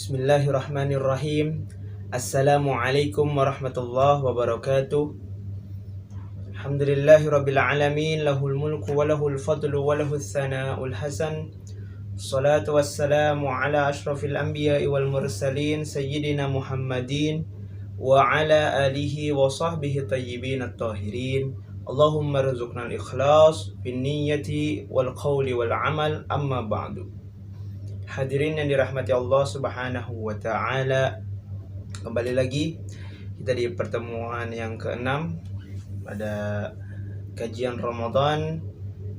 Bismillahirrahmanirrahim. Assalamualaikum warahmatullahi wabarakatuh. Alhamdulillahirabbil alamin, lahul mulku wa lahul fadlu wa lahus sana'ul hasan. Salatu wassalamu ala asyrafil anbiya'i wal mursalin sayyidina Muhammadin wa ala alihi wa sahbihi tayyibin at-tahirin. Allahumma rzuqna al-ikhlas bin niyyati wal qawli wal amal, amma ba'du. Hadirin yang dirahmati Allah Subhanahu wa taala, kembali lagi kita di pertemuan yang ke-6 pada kajian Ramadan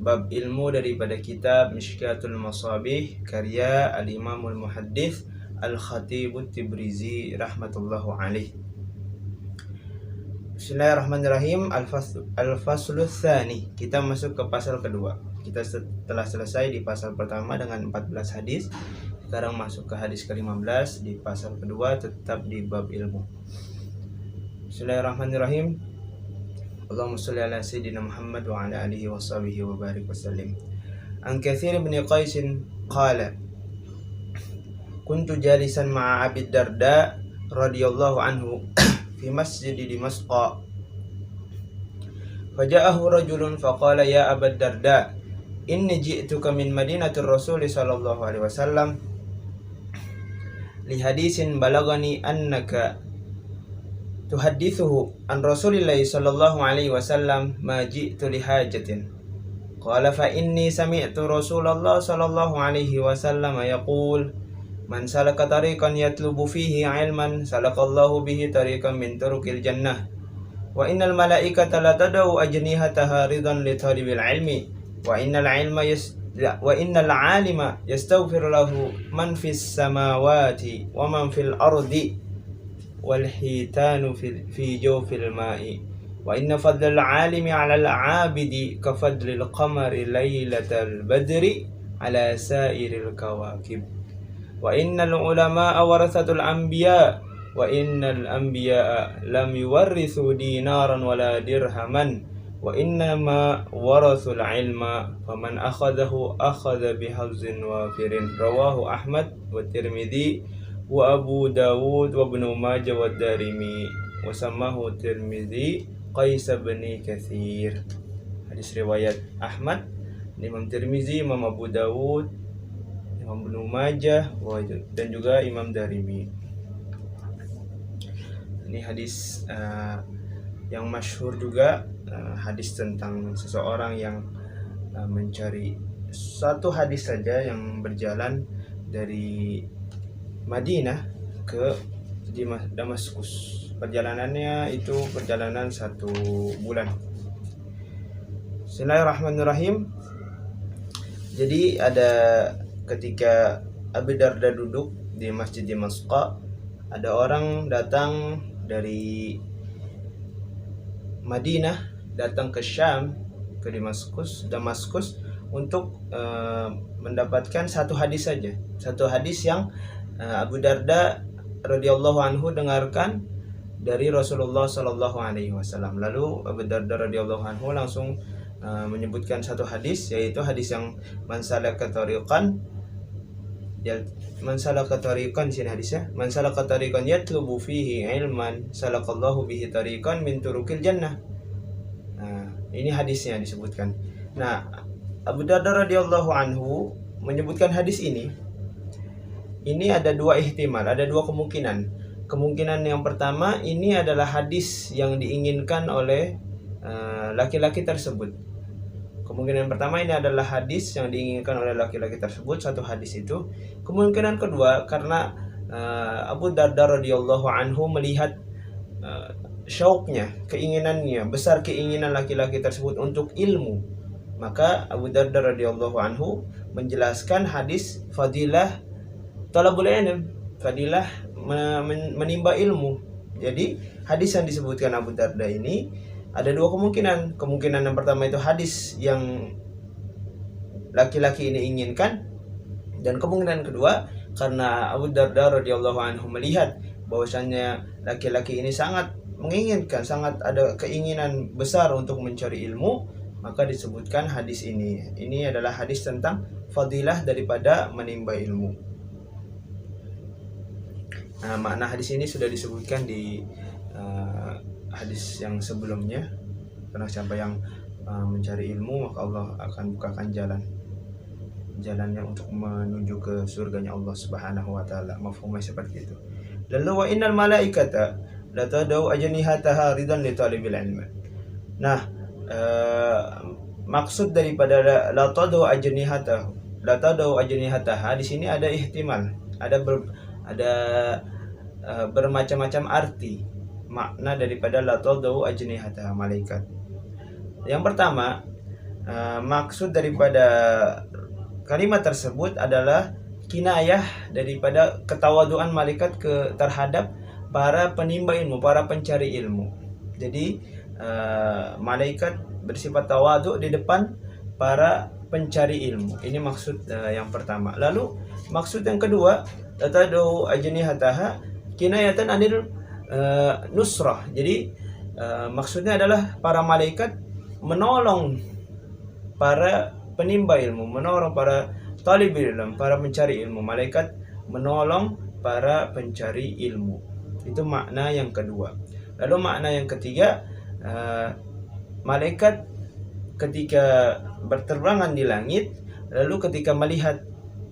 bab ilmu daripada kitab Mishkatul Masabih karya Al-Imamul Muhaddits Al-Khatibut Tibrizi rahmatullahu alaih. Bismillahirrahmanirrahim. Al-Faslu Tsani. Kita masuk ke pasal kedua. Kita telah selesai di pasal pertama dengan 14 hadis. Sekarang masuk ke hadis ke-15 di pasal kedua, tetap di bab ilmu. Bismillahirrahmanirrahim. Allahumma shalli ala sayyidina Muhammad wa ala alihi wa sahbihi wa barik wa sallim. An Katsir bin Qais qala kuntu jalisan ma'a Abi Darda radhiyallahu anhu fi masjid Dimashq. Faja'ahu rajulun faqala ya Aba Darda inni ji'tuka min madinatir Rasul sallallahu alaihi wasallam li hadisin balagani annaka tuhaddithuhu an Rasulillahi sallallahu alaihi wasallam ma ji'tu li hajatin. Qala fa inni sami'tu Rasulullah sallallahu alaihi wasallam yaqul man salaka tariqan yatlubu fihi ilman salakallahu bihi tariqan min turuqil jannah wa innal malaikata la tad'u ajnihataha ridan li talibil ilmi wa innal alima yastaghfir lahu man fis samawati wa man fil ardi wal hitanu fi jawfil ma'i wa inna fadlal alimi 'ala al 'abidi ka fadlil qamari lailatal badri 'ala sa'iril kawakib wa innal ulama'a warathatul anbiya wa innal anbiya'a lam yuwarrithu dinaran wala dirhaman wa innama warathul ilma faman akhadahu akhadha bihazzin wafirin. Rawahu Ahmad wa Tirmidzi wa Abu Dawud wa Ibnu Majah wa Darimi wa samahu Tirmidzi Qais bin Katsir. Hadis riwayat Ahmad, Imam Tirmidzi, Imam Abu Dawud, Imam Ibnu Majah dan juga Imam Darimi. Ini hadis yang masyhur juga, hadis tentang seseorang yang mencari satu hadis saja yang berjalan dari Madinah ke Damaskus. Perjalanannya itu perjalanan 1 bulan. Bismillahirrahmanirrahim. Jadi ada ketika Abu Darda duduk di Masjid Dimashq, ada orang datang dari Madinah, datang ke Syam, ke Damaskus untuk mendapatkan satu hadis saja. Satu hadis yang Abu Darda radhiyallahu anhu dengarkan dari Rasulullah sallallahu alaihi wasallam. Lalu Abu Darda radhiyallahu anhu langsung menyebutkan satu hadis, yaitu hadis yang man salaka tariqan sini hadisnya, man salaka tariqan yatlubu fihi ilman salakallahu bihi tariqan min turuqil jannah. Nah, ini hadisnya disebutkan. Nah, Abu Darda radhiyallahu anhu menyebutkan hadis ini ada 2 ihtimal, ada 2 kemungkinan. Kemungkinan yang pertama, ini adalah hadis yang diinginkan oleh laki-laki tersebut. Kemungkinan pertama, ini adalah hadis yang diinginkan oleh laki-laki tersebut, satu hadis itu. Kemungkinan kedua, karena Abu Darda radhiyallahu anhu melihat syauknya, keinginannya, besar keinginan laki-laki tersebut untuk ilmu, maka Abu Darda radhiyallahu anhu menjelaskan hadis fadilah talabul ilm, fadilah menimba ilmu. Jadi hadis yang disebutkan Abu Darda ini ada 2 kemungkinan. Kemungkinan yang pertama itu hadis yang laki-laki ini inginkan, dan kemungkinan kedua karena Abu Darda radhiyallahu anhu melihat bahwasannya laki-laki ini sangat menginginkan, sangat ada keinginan besar untuk mencari ilmu, maka disebutkan hadis ini. Ini adalah hadis tentang fadilah daripada menimba ilmu. Nah, makna hadis ini sudah disebutkan di hadis yang sebelumnya. Karena siapa yang mencari ilmu, maka Allah akan bukakan jalannya untuk menuju ke surganya Allah Subhanahu wa taala. Mafhumnya seperti itu. Lalu wa innal malaikata la tadau ajnihataha ridan li talibil ilm. Nah, maksud daripada la tadau ajnihataha di sini ada ihtimal, ada bermacam-macam arti makna daripada la tadau ajnihataha, malaikat. Yang pertama, maksud daripada kalimat tersebut adalah kinayah daripada ketawaduan malaikat terhadap para penimba ilmu, para pencari ilmu. Jadi malaikat bersifat tawadu di depan para pencari ilmu. Ini maksud yang pertama. Lalu maksud yang kedua, tadau ajnihataha kinayatan anil nusrah. Jadi maksudnya adalah para malaikat menolong para penimba ilmu, menolong para talibul ilm, para pencari ilmu. Malaikat menolong para pencari ilmu. Itu makna yang kedua. Lalu makna yang ketiga, malaikat ketika berterbangan di langit, lalu ketika melihat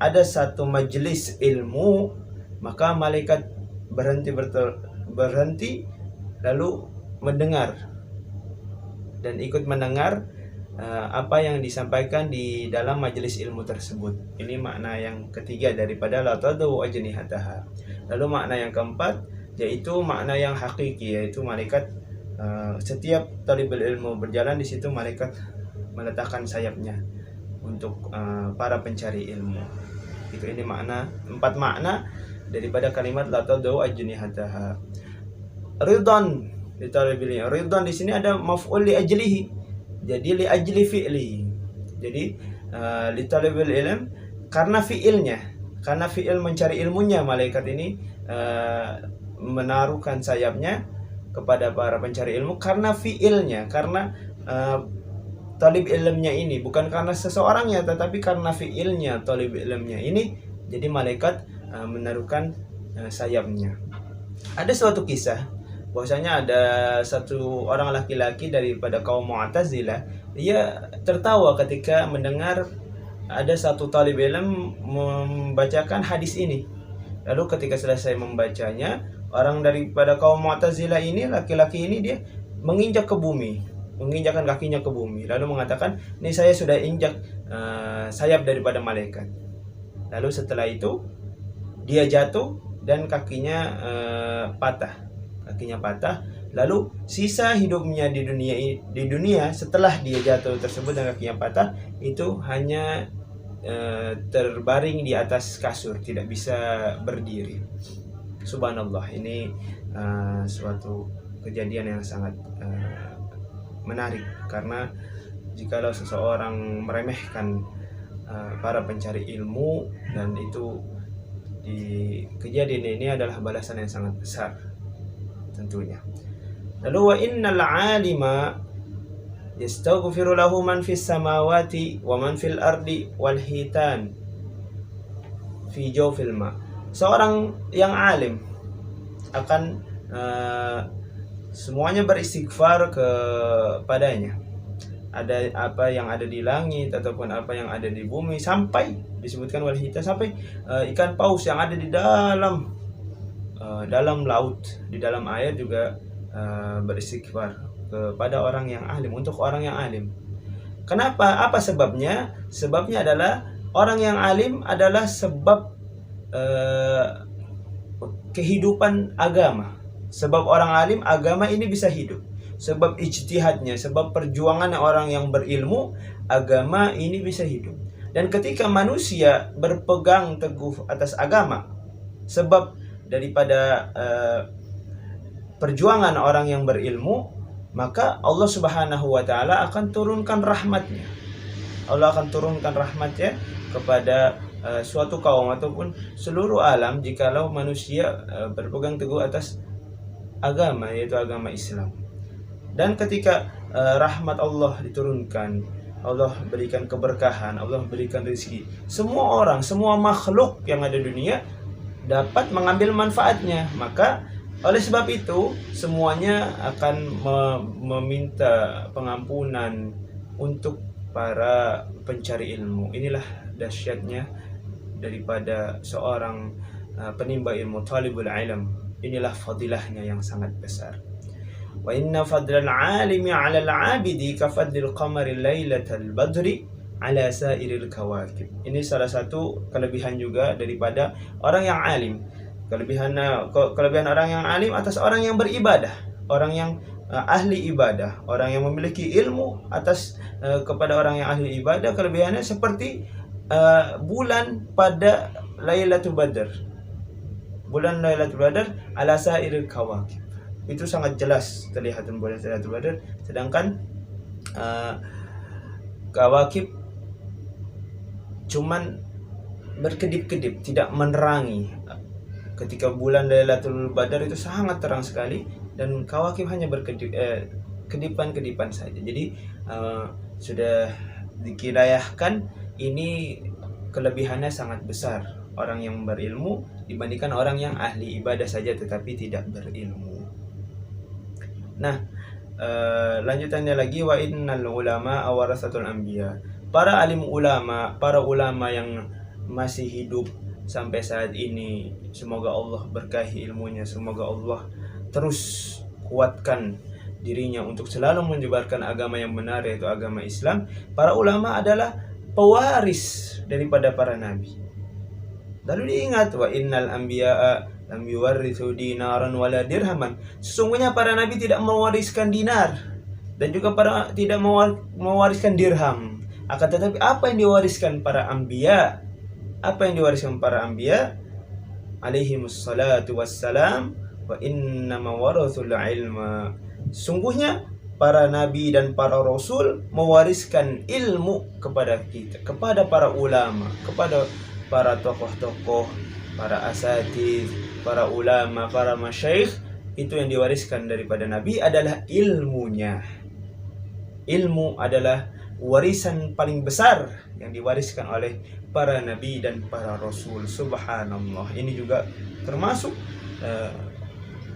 ada satu majelis ilmu, maka malaikat berhenti lalu mendengar dan ikut mendengar apa yang disampaikan di dalam majelis ilmu tersebut. Ini makna yang ketiga daripada la tadau ajnihataha. Lalu makna yang keempat yaitu makna yang hakiki, yaitu malaikat setiap talibul ilmu berjalan di situ, malaikat meletakkan sayapnya untuk para pencari ilmu. Itu ini makna, 4 makna daripada kalimat la tadau ajnihataha. Ridwan di talibil ilm. Ridwan di sini ada maf'ul li ajlihi. Jadi li ajli fi'li. Jadi li talibul ilm karena fi'ilnya, karena fi'il mencari ilmunya, malaikat ini menaruhkan sayapnya kepada para pencari ilmu karena fi'ilnya, karena talib ilmnya ini, bukan karena seseorangnya tetapi karena fi'ilnya talib ilmnya ini. Jadi malaikat menaruhkan sayapnya. Ada suatu kisah bahwasanya ada satu orang laki-laki daripada kaum Mu'tazilah, dia tertawa ketika mendengar ada satu talib ilm membacakan hadis ini. Lalu ketika selesai membacanya, orang daripada kaum Mu'tazilah ini, laki-laki ini, dia menginjak ke bumi, menginjakkan kakinya ke bumi, lalu mengatakan, ini saya sudah injak sayap daripada malaikat. Lalu setelah itu dia jatuh dan kakinya patah. Lalu sisa hidupnya di dunia setelah dia jatuh tersebut dan kakinya patah itu hanya terbaring di atas kasur, tidak bisa berdiri. Subhanallah, ini suatu kejadian yang sangat menarik, karena jikalau seseorang meremehkan para pencari ilmu, dan itu di kejadian ini adalah balasan yang sangat besar tentunya. Lalu wa innal alima yastaghfiru lahu man fis samawati wa man fil ardi wal hitan fi jawfil ma. Seorang yang alim akan semuanya beristighfar kepadanya. Ada apa yang ada di langit ataupun apa yang ada di bumi, sampai disebutkan wal hitan, sampai ikan paus yang ada di dalam laut, di dalam air juga beristighfar kepada orang yang alim, untuk orang yang alim. Kenapa? Apa sebabnya? Sebabnya adalah orang yang alim adalah sebab kehidupan agama. Sebab orang alim, agama ini bisa hidup. Sebab ijtihadnya, sebab perjuangan orang yang berilmu, agama ini bisa hidup. Dan ketika manusia berpegang teguh atas agama, sebab daripada perjuangan orang yang berilmu, maka Allah Subhanahu wa taala akan turunkan rahmatnya. Allah akan turunkan rahmatnya kepada suatu kaum ataupun seluruh alam jikalau manusia berpegang teguh atas agama, yaitu agama Islam. Dan ketika rahmat Allah diturunkan, Allah berikan keberkahan, Allah berikan rezeki, semua orang, semua makhluk yang ada di dunia dapat mengambil manfaatnya. Maka oleh sebab itu semuanya akan meminta pengampunan untuk para pencari ilmu. Inilah dahsyatnya daripada seorang penimba ilmu, talibul ilm. Inilah fadilahnya yang sangat besar. Wa inna fadlal alimi 'ala al-'abidi ka fadlil qamari lailatal badri 'ala sairil kawakib. Ini salah satu kelebihan juga daripada orang yang alim. Kelebihan orang yang alim atas orang yang beribadah, orang yang ahli ibadah, orang yang memiliki ilmu atas kepada orang yang ahli ibadah. Kelebihannya seperti bulan pada Lailatul Badar. Bulan Lailatul Badar ala sairil kawakib. Itu sangat jelas terlihat bulan Lailatul Badar, sedangkan kawakib cuman berkedip-kedip, tidak menerangi. Ketika bulan Lailatul Badar itu sangat terang sekali dan kawakib hanya berkedip, kedipan-kedipan saja. Jadi sudah dikirayahkan ini kelebihannya sangat besar orang yang berilmu dibandingkan orang yang ahli ibadah saja tetapi tidak berilmu. Nah, lanjutannya lagi, wa innal ulama awarasatul anbiya. Para alim ulama, para ulama yang masih hidup sampai saat ini, semoga Allah berkahi ilmunya, semoga Allah terus kuatkan dirinya untuk selalu menyebarkan agama yang benar, yaitu agama Islam. Para ulama adalah pewaris daripada para nabi. Lalu diingat, wa innal anbiya'a lam yuwarrithu dinaran wala dirhaman. Sesungguhnya para nabi tidak mewariskan dinar dan juga tidak mewariskan dirham. Akan tetapi apa yang diwariskan para anbiya? Apa yang diwariskan para anbiya? Alaihimus salatu wassalam, wa innama warathul ilma. Sungguhnya para nabi dan para rasul mewariskan ilmu kepada kita, kepada para ulama, kepada para tokoh-tokoh, para asatidz, para ulama, para masyayikh. Itu yang diwariskan daripada nabi adalah ilmunya. Ilmu adalah warisan paling besar yang diwariskan oleh para nabi dan para rasul. Subhanallah. Ini juga termasuk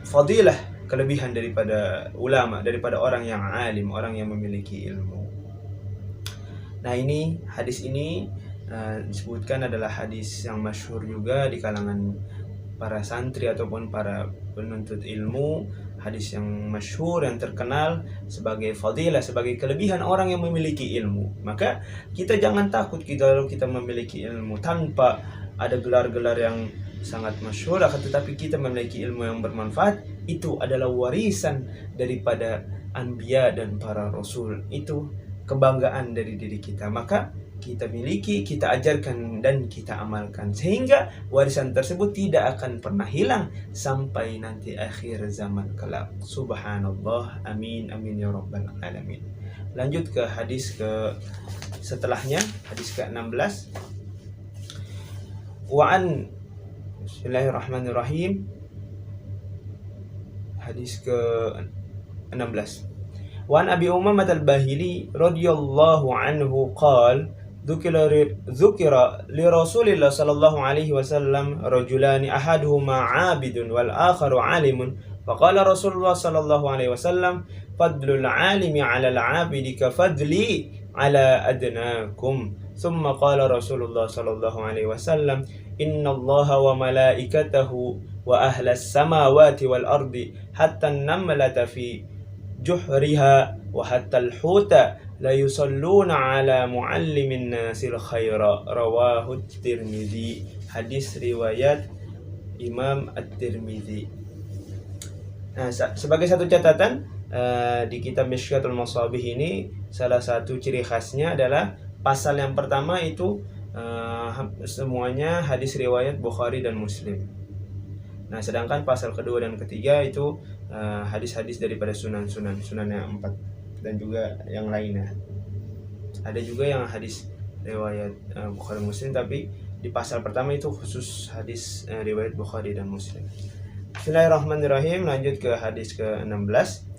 fadilah, kelebihan daripada ulama, daripada orang yang alim, orang yang memiliki ilmu. Nah, ini hadis ini disebutkan adalah hadis yang masyhur juga di kalangan para santri ataupun para penuntut ilmu. Hadis yang masyhur, yang terkenal sebagai fadilah, sebagai kelebihan orang yang memiliki ilmu. Maka kita jangan takut kalau kita memiliki ilmu tanpa ada gelar-gelar yang sangat masyhur, akan tetapi kita memiliki ilmu yang bermanfaat. Itu adalah warisan daripada anbiya dan para rasul. Itu kebanggaan dari diri kita. Maka kita miliki, kita ajarkan dan kita amalkan, sehingga warisan tersebut tidak akan pernah hilang sampai nanti akhir zaman kelak. Subhanallah, amin amin ya rabbal alamin. Lanjut ke hadis ke setelahnya, hadis ke-16. Wa'an, bismillahirrahmanirrahim, hadis ke-16. Wa'an Abi Umamah al-Bahili radhiyallahu anhu qala ذكر لرسول الله صلى الله عليه وسلم رجلان أحدهما عابد والآخر عالم فقال رسول الله صلى الله عليه وسلم فضل العالم على العابد كفضلي على أدناكم ثم قال رسول الله صلى الله عليه وسلم إن الله وملائكته وأهل السماوات والأرض حتى النملة في جحرها وحتى الحوت la yusalluna ala muallimin nasil khaira, rawahu Tirmidzi. Hadis riwayat Imam At-Tirmidzi. Nah, sebagai satu catatan, di kitab Mishkatul Masabih ini salah satu ciri khasnya adalah pasal yang pertama itu semuanya hadis riwayat Bukhari dan Muslim. Nah, sedangkan pasal kedua dan ketiga itu hadis-hadis daripada sunan yang 4 dan juga yang lainnya. Ada juga yang hadis riwayat Bukhari Muslim, tapi di pasal pertama itu khusus hadis riwayat Bukhari dan Muslim. Bismillahirrahmanirrahim. Lanjut ke hadis ke-16.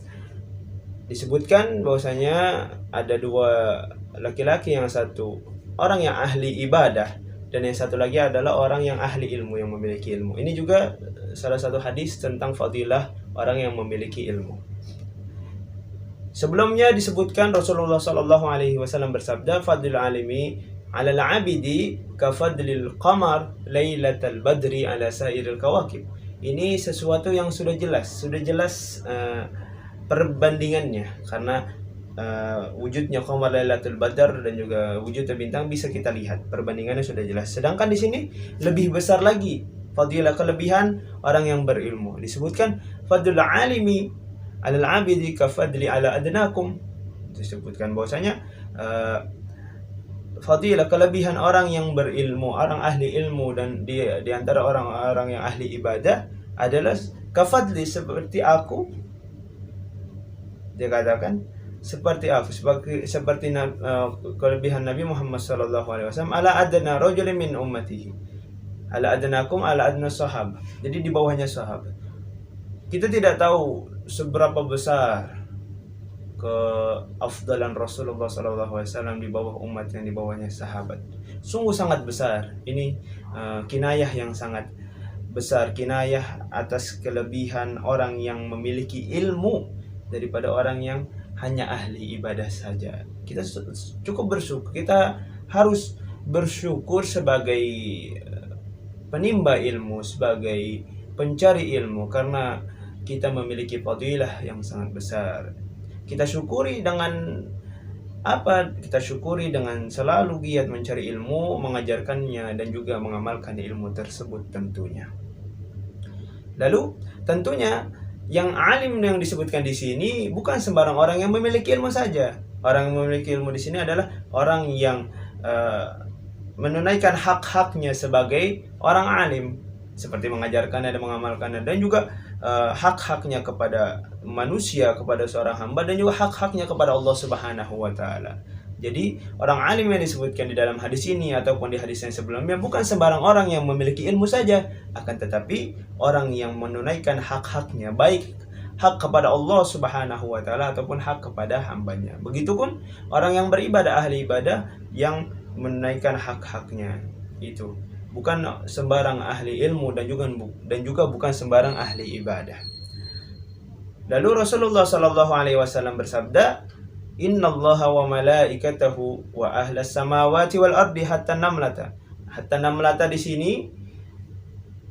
Disebutkan bahwasanya ada dua laki-laki, yang satu orang yang ahli ibadah dan yang satu lagi adalah orang yang ahli ilmu, yang memiliki ilmu. Ini juga salah satu hadis tentang fadilah orang yang memiliki ilmu. Sebelumnya disebutkan Rasulullah Shallallahu Alaihi Wasallam bersabda, "Fadlul alimi ala al-abidi ka fadlil qamar lailatal badri ala sairil kawakib." Ini sesuatu yang sudah jelas perbandingannya, karena wujudnya qamar lailatul badar dan juga wujudnya bintang bisa kita lihat, perbandingannya sudah jelas. Sedangkan di sini lebih besar lagi fadilah, kelebihan orang yang berilmu. Disebutkan fadlul alimi alal abidi kafadli ala adnakum. Disebutkan bahwasanya fadilah, kelebihan orang yang berilmu, orang ahli ilmu, dan di antara orang-orang yang ahli ibadah adalah kafadli, seperti aku. Dia katakan seperti aku, seperti kelebihan Nabi Muhammad SAW ala adna rajulin min ummatihi, ala adnakum ala adna sahabat. Jadi di bawahnya sahabat. Kita tidak tahu seberapa besar keafdalan Rasulullah SAW di bawah umat yang di bawahnya sahabat. Sungguh sangat besar. Ini kinayah yang sangat besar, kinayah atas kelebihan orang yang memiliki ilmu daripada orang yang hanya ahli ibadah saja. Kita cukup bersyukur, kita harus bersyukur sebagai penimba ilmu, sebagai pencari ilmu, karena kita memiliki fadilah yang sangat besar. Kita syukuri dengan apa? Kita syukuri dengan selalu giat mencari ilmu, mengajarkannya, dan juga mengamalkan ilmu tersebut tentunya. Lalu tentunya yang alim yang disebutkan di sini bukan sembarang orang yang memiliki ilmu saja. Orang yang memiliki ilmu di sini adalah orang yang menunaikan hak-haknya sebagai orang alim, seperti mengajarkannya dan mengamalkannya, dan juga hak-haknya kepada manusia, kepada seorang hamba, dan juga hak-haknya kepada Allah Subhanahu wa Ta'ala. Jadi orang alim yang disebutkan di dalam hadis ini ataupun di hadis yang sebelumnya bukan sembarang orang yang memiliki ilmu saja, akan tetapi orang yang menunaikan hak-haknya, baik hak kepada Allah Subhanahu wa Ta'ala ataupun hak kepada hambanya. Begitupun orang yang beribadah, ahli ibadah yang menunaikan hak-haknya. Itu bukan sembarang ahli ilmu dan juga bukan sembarang ahli ibadah. Lalu Rasulullah Shallallahu Alaihi Wasallam bersabda, "Innallaha wa malaikatahu wa ahlas samawati wal ardi hatta namlata." Hatta namlata di sini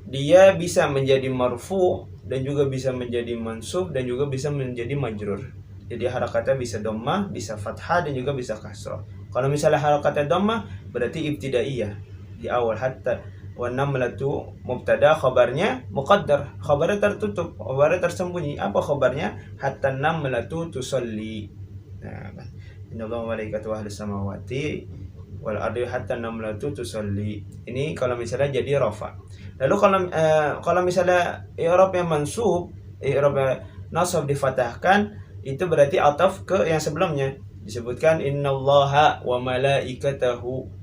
dia bisa menjadi marfu dan juga bisa menjadi mansub dan juga bisa menjadi majrur. Jadi harakatnya bisa dhammah, bisa fathah, dan juga bisa kasrah. Kalau misalnya harakatnya dhammah berarti ibtidaiyah di awal, hatta wa namlatu mubtada, khabarnya muqaddar, khabarnya tertutup, khabarnya tersembunyi. Apa khabarnya? Hatta namlatu tusalli. Nah, innallaha wa malaikatahu ahlus samawati wal ardi hatta namlatu tusalli. Ini kalau misalnya jadi rafa. Lalu kalau misalnya i'rabnya mansub, i'rabnya nasab difatahkan, itu berarti ataf ke yang sebelumnya. Disebutkan innallaha wa malaikatahu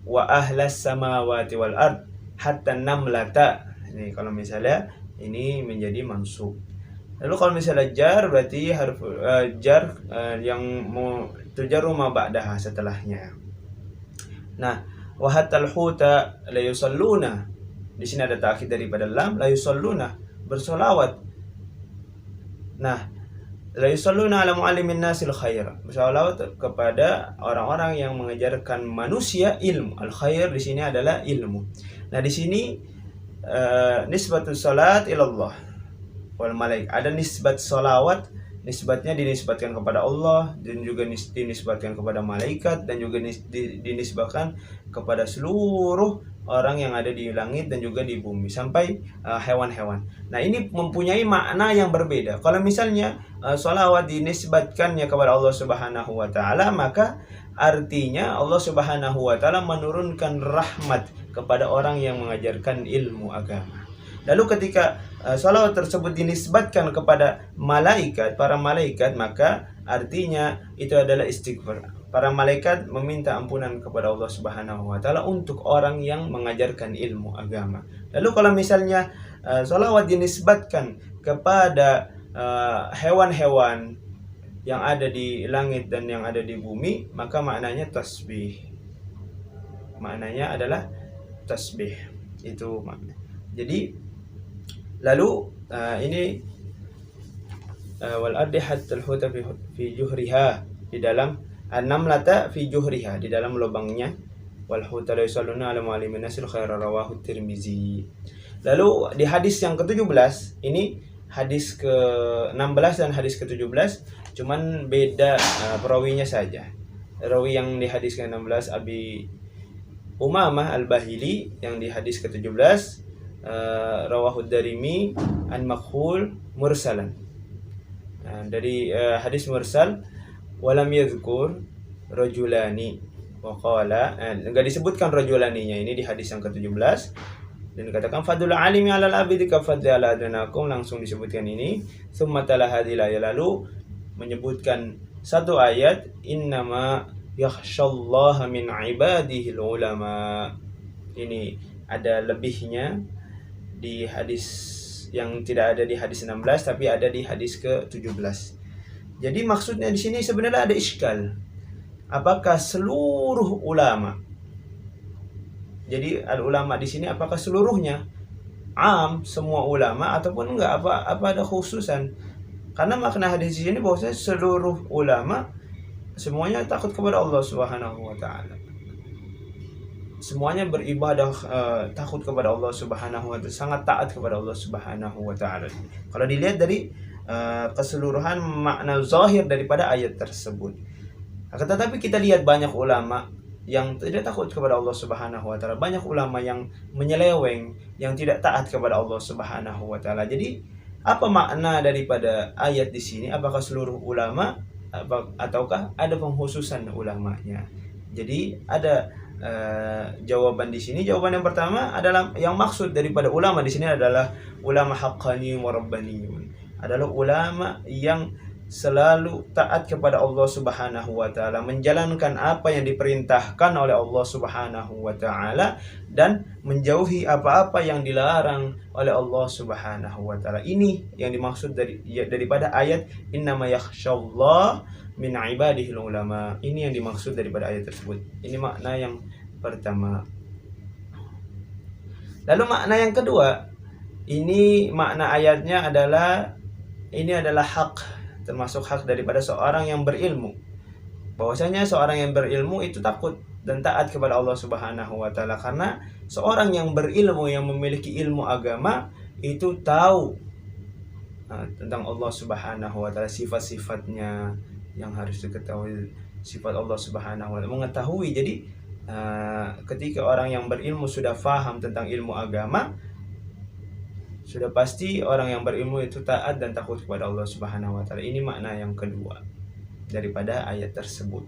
wa ahlas samawati wal ard hatta namlata. Ini kalau misalnya ini menjadi mansub. Lalu kalau misalnya jar berarti harf jar yang tujarru ma ba'daha, setelahnya. Nah, wa hatal huta la yusalluna. Di sini ada ta'kid daripada lam, la yusalluna, bersolawat. Nah, la yusalluna ala muallimin nasil khair, bersolawat kepada orang-orang yang mengajarkan manusia ilmu. Al khair di sini adalah ilmu. Nah, di sini nisbatus salat ilallah wal malaik, ada nisbat solawat, nisbatnya dinisbatkan kepada Allah dan juga dinisbatkan kepada malaikat dan juga dinisbatkan kepada seluruh orang yang ada di langit dan juga di bumi sampai hewan-hewan. Nah, ini mempunyai makna yang berbeda. Kalau misalnya solawat dinisbatkannya kepada Allah Subhanahu wa Ta'ala, maka artinya Allah Subhanahu wa Ta'ala menurunkan rahmat kepada orang yang mengajarkan ilmu agama. Lalu ketika salawat tersebut dinisbatkan kepada malaikat, para malaikat, maka artinya itu adalah istighfar. Para malaikat meminta ampunan kepada Allah Subhanahu wa Ta'ala untuk orang yang mengajarkan ilmu agama. Lalu kalau misalnya salawat dinisbatkan kepada hewan-hewan yang ada di langit dan yang ada di bumi, maka maknanya tasbih. maknanya adalah tasbih. Itu makna. Jadi lalu ini wal ardi hatta al-huta fi juhriha, di dalam an-namlata fi juhriha, di dalam lubangnya, wal huta la yusalluna ala muallimin nasil khaira, rawahu Tirmizi. Lalu di hadis yang ke-17, ini hadis ke-16 dan hadis ke-17, cuman beda perawinya saja. Rawi yang di hadis ke-16 Abi Umamah Al-Bahili, yang di hadis ke-17 rawahu Darimi an Makhul mursalan. Dari hadis mursal, walam yadhkur rajulani wa qala, enggak disebutkan rajulaninya ini di hadis yang ke-17, dan dikatakan fadul alimi alal abidi ka fadli ala adnakum, langsung disebutkan ini. Tsumma tala hadhil ayat, lalu menyebutkan satu ayat, innama yakhsyallaha min ibadihi ulama. Ini ada lebihnya di hadis yang tidak ada di hadis 16, tapi ada di hadis ke-17. Jadi maksudnya di sini sebenarnya ada iskal. Apakah seluruh ulama? Jadi al-ulama di sini apakah seluruhnya am, semua ulama, ataupun enggak, apa ada khususan? Karena makna hadis di sini bahwasanya seluruh ulama semuanya takut kepada Allah Subhanahu wa taala. Semuanya beribadah takut kepada Allah Subhanahu wa taala, sangat taat kepada Allah Subhanahu wa taala. Kalau dilihat dari keseluruhan makna zahir daripada ayat tersebut. Akan tetapi kita lihat banyak ulama yang tidak takut kepada Allah Subhanahu wa taala, banyak ulama yang menyeleweng, yang tidak taat kepada Allah Subhanahu wa taala. Jadi, apa makna daripada ayat di sini? Apakah seluruh ulama ataukah ada pengkhususan ulamanya? Jadi, ada jawaban di sini. Jawaban yang pertama adalah yang maksud daripada ulama di sini adalah ulama haqqani wa rabbaniyun. Adalah ulama yang selalu taat kepada Allah Subhanahu wa taala, menjalankan apa yang diperintahkan oleh Allah Subhanahu wa taala dan menjauhi apa-apa yang dilarang oleh Allah Subhanahu wa taala. Ini yang dimaksud daripada ayat innama yakhsyallaha min ibadihi ulama. Ini yang dimaksud daripada ayat tersebut. Ini makna yang pertama. Lalu makna yang kedua, ini makna ayatnya adalah ini adalah hak, termasuk hak daripada seorang yang berilmu. Bahwasanya seorang yang berilmu itu takut dan taat kepada Allah Subhanahu wa taala, karena seorang yang berilmu, yang memiliki ilmu agama, itu tahu tentang Allah Subhanahu wa taala, sifat-sifatnya yang harus diketahui, sifat Allah Subhanahu wa taala, mengetahui. Jadi ketika orang yang berilmu sudah faham tentang ilmu agama, sudah pasti orang yang berilmu itu taat dan takut kepada Allah Subhanahu wa taala. Ini makna yang kedua daripada ayat tersebut.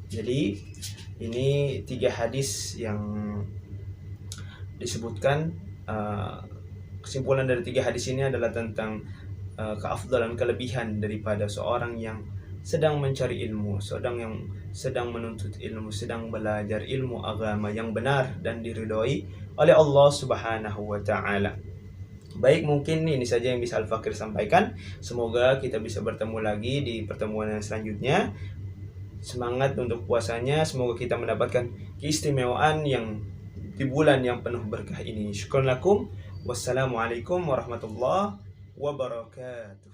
Jadi ini 3 hadis yang disebutkan. Kesimpulan dari 3 hadis ini adalah tentang keafdalan, kelebihan daripada seorang yang sedang mencari ilmu, sedang menuntut ilmu, sedang belajar ilmu agama yang benar dan diridhoi oleh Allah Subhanahu wa taala. Baik, mungkin ini saja yang bisa Al-Fakir sampaikan. Semoga kita bisa bertemu lagi di pertemuan yang selanjutnya. Semangat untuk puasanya, semoga kita mendapatkan keistimewaan yang di bulan yang penuh berkah ini. Syukran lakum. Wassalamualaikum warahmatullahi wabarakatuh.